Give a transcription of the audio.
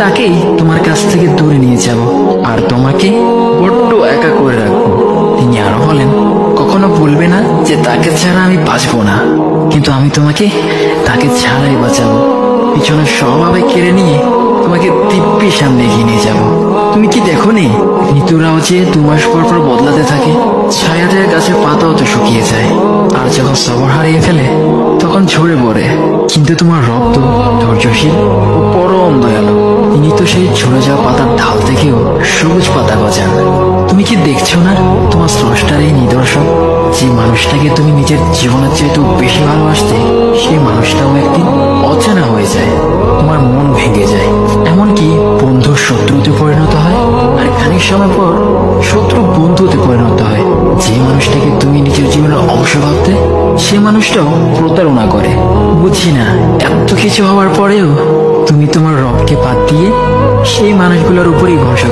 তাকেই তোমার কাছ থেকে দূরে নিয়ে যাব আর তোমাকে বড্ড একা করে রাখবো। তিনি আরো বলেন, কখনো বলবে না যে তাকে ছাড়া আমি বাঁচবো না, কিন্তু আমি তোমাকে তাকে ছাড়াই বাঁচাবো। পিছনের সব আবেগ কেড়ে নিয়ে তোমাকে দিব্যি সামনে এগিয়ে নিয়ে যাবো। তুমি কি দেখো নি ঋতুরাও যে 2 মাস পর পর বদলাতে থাকে, ছায়া দেওয়া গাছের পাতাও তো শুকিয়ে যায়, আর যখন সবর হারিয়ে ফেলে তখন ঝরে পড়ে। কিন্তু তোমার রব তো ধৈর্যশীল ও পরম দয়ালু। তিনি তো সেই ঝরে যাওয়া পাতার ঢাল থেকেও সবুজ পাতা গজান। তুমি কি দেখছো না তোমার স্রষ্টার এই নিদর্শন? যে মানুষটাকে তুমি নিজের জীবনের চাইতেও বেশি ভালোবাসতে, সেই মানুষটাও একদিন অচেনা হয়ে যায়, তোমার মন ভেঙে যায়, এমনকি বন্ধুর শত্রুতে পরিণত হয়। আর খানিক সময় পর শত্রু বন্ধুতে পরিণত হয়। যে মানুষটাকে তুমি নিজের জীবনের অংশ ভাবতে, সে মানুষটাও প্রতারণা করে। বুঝি না এত কিছু হওয়ার পরেও তুমি তোমার রবকে বাদ দিয়ে সেই মানুষগুলোর উপরই ভরসা